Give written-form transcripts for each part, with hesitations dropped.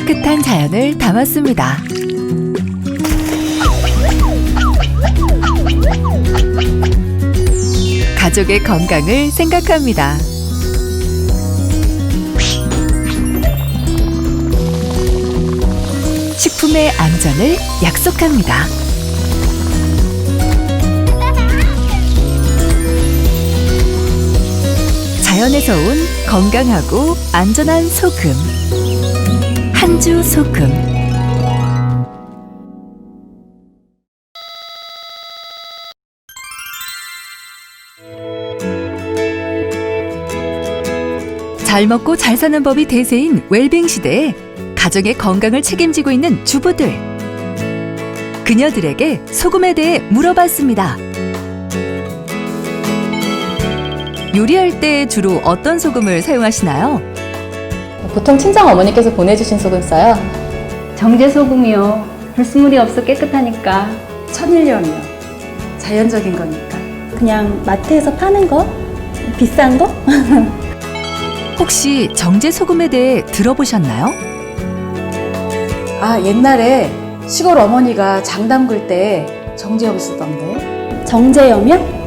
깨끗한 자연을 담았습니다. 가족의 건강을 생각합니다. 식품의 안전을 약속합니다. 자연에서 온 건강하고 안전한 소금. 한주 소금. 잘 먹고 잘 사는 법이 대세인 웰빙 시대에 가정의 건강을 책임지고 있는 주부들. 그녀들에게 소금에 대해 물어봤습니다. 요리할 때 주로 어떤 소금을 사용하시나요? 보통 친정 어머니께서 보내주신 소금 써요. 정제 소금이요. 불순물이 없어 깨끗하니까. 천일염이요. 자연적인 거니까. 그냥 마트에서 파는 거? 비싼 거? 혹시 정제 소금에 대해 들어보셨나요? 아, 옛날에 시골 어머니가 장 담글 때 정제염 쓰던데. 정제염이요?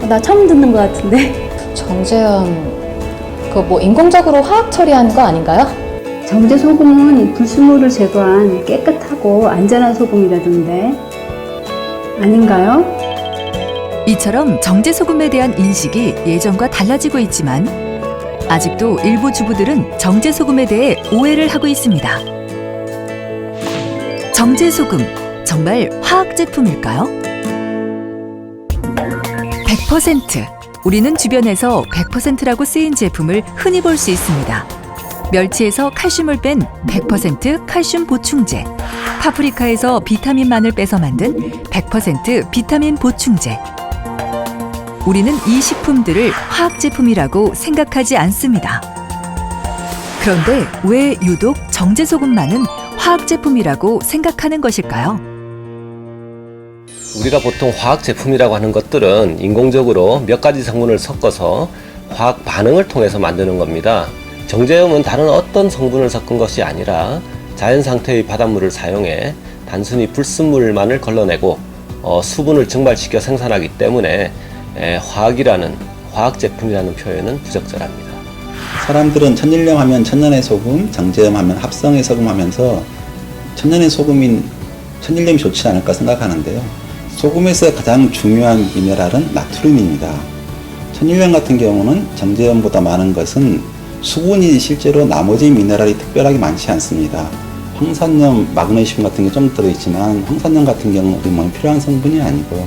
나 처음 듣는 것 같은데. 정제염, 그거 뭐 인공적으로 화학 처리하는 거 아닌가요? 정제 소금은 불순물을 제거한 깨끗하고 안전한 소금이라던데. 아닌가요? 이처럼 정제 소금에 대한 인식이 예전과 달라지고 있지만 아직도 일부 주부들은 정제 소금에 대해 오해를 하고 있습니다. 정제 소금, 정말 화학 제품일까요? 100%. 우리는 주변에서 100%라고 쓰인 제품을 흔히 볼 수 있습니다. 멸치에서 칼슘을 뺀 100% 칼슘 보충제, 파프리카에서 비타민만을 빼서 만든 100% 비타민 보충제. 우리는 이 식품들을 화학 제품이라고 생각하지 않습니다. 그런데 왜 유독 정제 소금만은 화학 제품이라고 생각하는 것일까요? 우리가 보통 화학 제품이라고 하는 것들은 인공적으로 몇 가지 성분을 섞어서 화학 반응을 통해서 만드는 겁니다. 정제염은 다른 어떤 성분을 섞은 것이 아니라 자연 상태의 바닷물을 사용해 단순히 불순물만을 걸러내고 수분을 증발시켜 생산하기 때문에 화학이라는 화학 제품이라는 표현은 부적절합니다. 사람들은 천일염 하면 천연의 소금, 정제염 하면 합성의 소금 하면서 천연의 소금인 천일염이 좋지 않을까 생각하는데요. 소금에서 가장 중요한 미네랄은 나트륨입니다. 천일염 같은 경우는 정제염보다 많은 것은 수분이 실제로 나머지 미네랄이 특별하게 많지 않습니다. 황산염, 마그네슘 같은 게 좀 들어있지만 황산염 같은 경우는 우리 몸에 필요한 성분이 아니고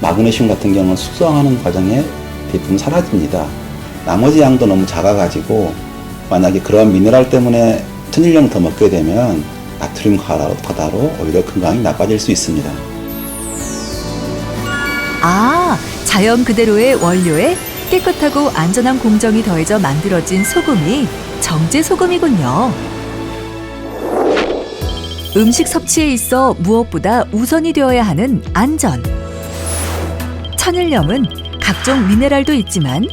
마그네슘 같은 경우는 숙성하는 과정에 대부분 사라집니다. 나머지 양도 너무 작아가지고 만약에 그런 미네랄 때문에 천일염을 더 먹게 되면 나트륨 과다로 오히려 건강이 나빠질 수 있습니다. 아, 자연 그대로의 원료에 깨끗하고 안전한 공정이 더해져 만들어진 소금이 정제 소금이군요. 음식 섭취에 있어 무엇보다 우선이 되어야 하는 안전. 천일염은 각종 미네랄도 있지만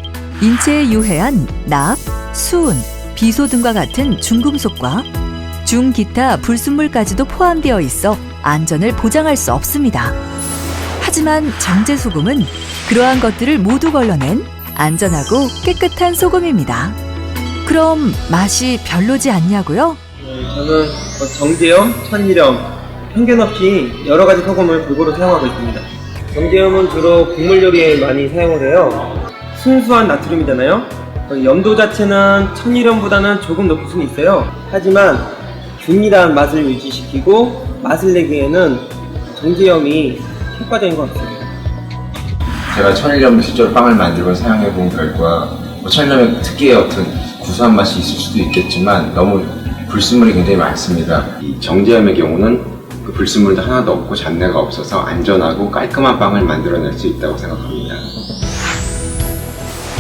인체에 유해한 납, 수은, 비소 등과 같은 중금속과 중기타 불순물까지도 포함되어 있어 안전을 보장할 수 없습니다. 하지만 정제 소금은 그러한 것들을 모두 걸러낸 안전하고 깨끗한 소금입니다. 그럼 맛이 별로지 않냐고요? 저는 정제염, 천일염, 편견 없이 여러 가지 소금을 골고루 사용하고 있습니다. 정제염은 주로 국물 요리에 많이 사용을 해요. 순수한 나트륨이잖아요. 염도 자체는 천일염보다는 조금 높을 수는 있어요. 하지만 균일한 맛을 유지시키고 맛을 내기에는 정제염이 효과적인 것 같습니다. 제가 천일염을 실제로 빵을 만들고 사용해 본 결과 천일염의 특유의 어떤 구수한 맛이 있을 수도 있겠지만 너무 불순물이 굉장히 많습니다. 이 정제염의 경우는 그 불순물도 하나도 없고 잡내가 없어서 안전하고 깔끔한 빵을 만들어낼 수 있다고 생각합니다.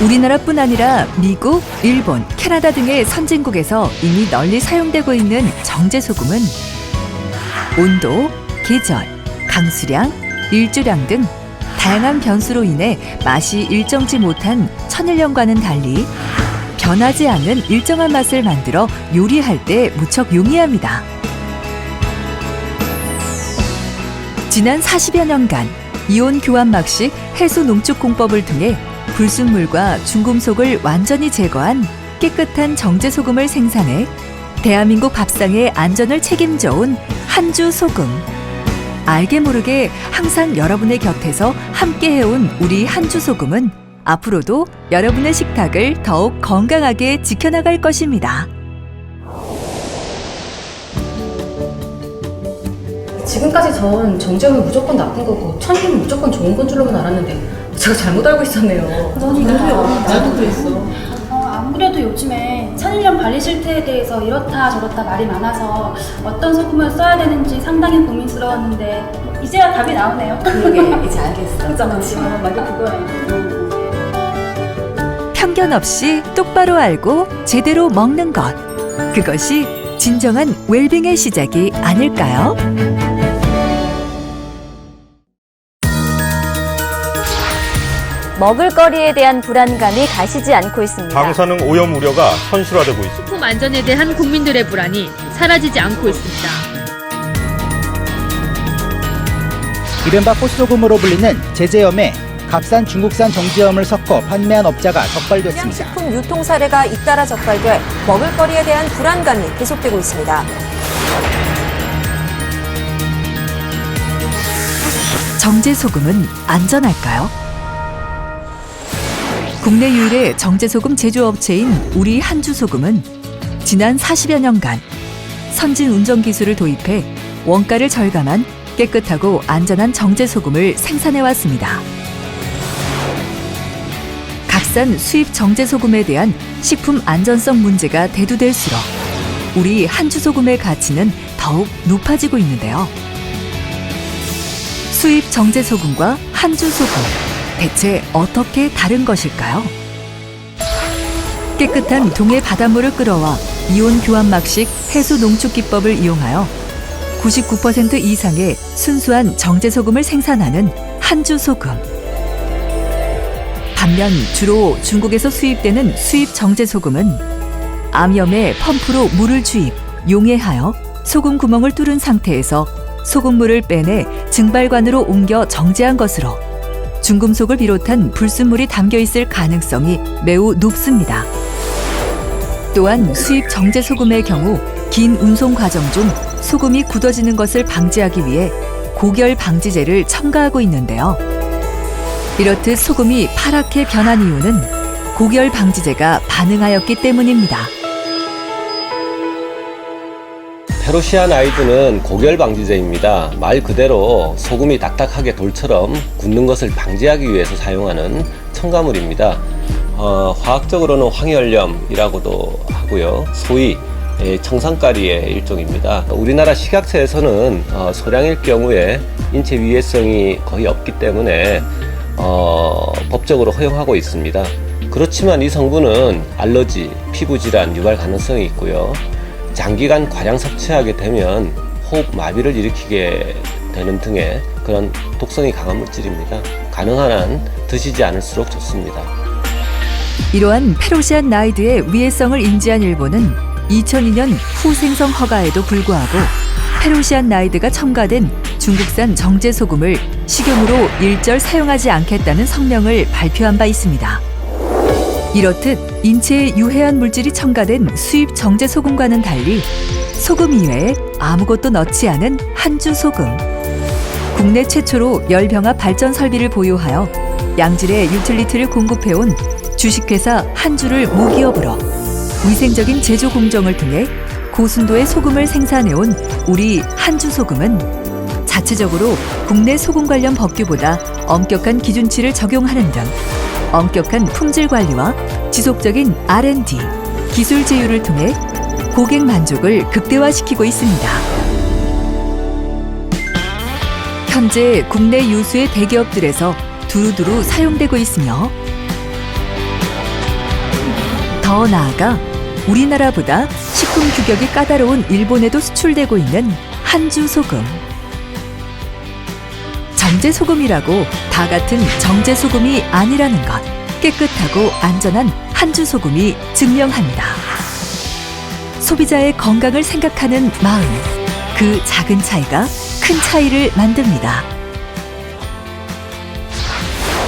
우리나라뿐 아니라 미국, 일본, 캐나다 등의 선진국에서 이미 널리 사용되고 있는 정제 소금은 온도, 계절, 강수량, 일조량 등 다양한 변수로 인해 맛이 일정치 못한 천일염과는 달리 변하지 않는 일정한 맛을 만들어 요리할 때 무척 용이합니다. 지난 40여 년간 이온 교환막식 해수 농축 공법을 통해 불순물과 중금속을 완전히 제거한 깨끗한 정제소금을 생산해 대한민국 밥상의 안전을 책임져온 한주 소금. 알게 모르게 항상 여러분의 곁에서 함께 해온 우리 한주 소금은 앞으로도 여러분의 식탁을 더욱 건강하게 지켜나갈 것입니다. 지금까지 전 정제음은 무조건 나쁜 거고 천일염은 무조건 좋은 건 줄로만 알았는데 제가 잘못 알고 있었네요. 나도 그랬어. 아무래도 요즘에 천일염 관리 실태에 대해서 이렇다 저렇다 말이 많아서 어떤 소금을 써야 되는지 상당히 고민스러웠는데 이제야 답이 나오네요. 그러게 이제 알겠어. 그잖아. 맞아 그거야. 편견 없이 똑바로 알고 제대로 먹는 것. 그것이 진정한 웰빙의 시작이 아닐까요? 먹을거리에 대한 불안감이 가시지 않고 있습니다. 방사능 오염 우려가 현실화되고 있습니다. 식품 안전에 대한 국민들의 불안이 사라지지 않고 있습니다. 이른바 꽃소금으로 불리는 제제염에 값싼 중국산 정제염을 섞어 판매한 업자가 적발됐습니다. 식품 유통 사례가 잇따라 적발돼 먹을거리에 대한 불안감이 계속되고 있습니다. 정제소금은 안전할까요? 국내 유일의 정제소금 제조업체인 우리 한주소금은 지난 40여 년간 선진 운전 기술을 도입해 원가를 절감한 깨끗하고 안전한 정제소금을 생산해왔습니다. 값싼 수입 정제소금에 대한 식품 안전성 문제가 대두될수록 우리 한주소금의 가치는 더욱 높아지고 있는데요. 수입 정제소금과 한주소금, 대체 어떻게 다른 것일까요? 깨끗한 동해 바닷물을 끌어와 이온 교환막식 해수 농축 기법을 이용하여 99% 이상의 순수한 정제소금을 생산하는 한주소금. 반면 주로 중국에서 수입되는 수입 정제소금은 암염에 펌프로 물을 주입, 용해하여 소금 구멍을 뚫은 상태에서 소금물을 빼내 증발관으로 옮겨 정제한 것으로 중금속을 비롯한 불순물이 담겨 있을 가능성이 매우 높습니다. 또한 수입 정제소금의 경우 긴 운송 과정 중 소금이 굳어지는 것을 방지하기 위해 고결 방지제를 첨가하고 있는데요. 이렇듯 소금이 파랗게 변한 이유는 고결 방지제가 반응하였기 때문입니다. 페루시안 아이드는 고결 방지제입니다. 말 그대로 소금이 딱딱하게 돌처럼 굳는 것을 방지하기 위해서 사용하는 첨가물입니다. 화학적으로는 황열염이라고도 하고요. 소위 청산가리의 일종입니다. 우리나라 식약처에서는 소량일 경우에 인체 위해성이 거의 없기 때문에 법적으로 허용하고 있습니다. 그렇지만 이 성분은 알러지, 피부질환 유발 가능성이 있고요. 장기간 과량 섭취하게 되면 호흡 마비를 일으키게 되는 등의 그런 독성이 강한 물질입니다. 가능한 한 드시지 않을수록 좋습니다. 이러한 페루시안 나이드의 위해성을 인지한 일본은 2002년 후생성 허가에도 불구하고 페루시안 나이드가 첨가된 중국산 정제소금을 식용으로 일절 사용하지 않겠다는 성명을 발표한 바 있습니다. 이렇듯 인체에 유해한 물질이 첨가된 수입 정제소금과는 달리 소금 이외에 아무것도 넣지 않은 한주소금. 국내 최초로 열병합 발전 설비를 보유하여 양질의 유틸리티를 공급해온 주식회사 한주를 모기업으로 위생적인 제조 공정을 통해 고순도의 소금을 생산해온 우리 한주소금은 자체적으로 국내 소금 관련 법규보다 엄격한 기준치를 적용하는 등 엄격한 품질 관리와 지속적인 R&D, 기술 제휴를 통해 고객 만족을 극대화시키고 있습니다. 현재 국내 유수의 대기업들에서 두루두루 사용되고 있으며 더 나아가 우리나라보다 식품 규격이 까다로운 일본에도 수출되고 있는 한주소금. 정제소금이라고 다 같은 정제소금이 아니라는 것. 깨끗하고 안전한 한주 소금이 증명합니다. 소비자의 건강을 생각하는 마음, 그 작은 차이가 큰 차이를 만듭니다.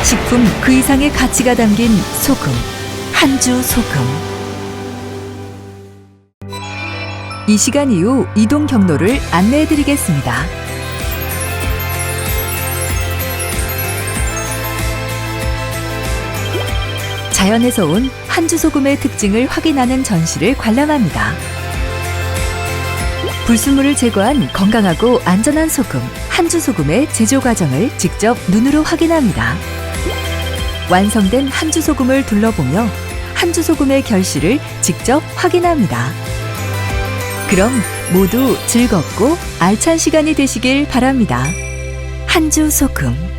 식품 그 이상의 가치가 담긴 소금, 한주 소금. 이 시간 이후 이동 경로를 안내해드리겠습니다. 자연에서 온 한주 소금의 특징을 확인하는 전시를 관람합니다. 불순물을 제거한 건강하고 안전한 소금, 한주 소금의 제조 과정을 직접 눈으로 확인합니다. 완성된 한주 소금을 둘러보며 한주 소금의 결실을 직접 확인합니다. 그럼 모두 즐겁고 알찬 시간이 되시길 바랍니다. 한주 소금.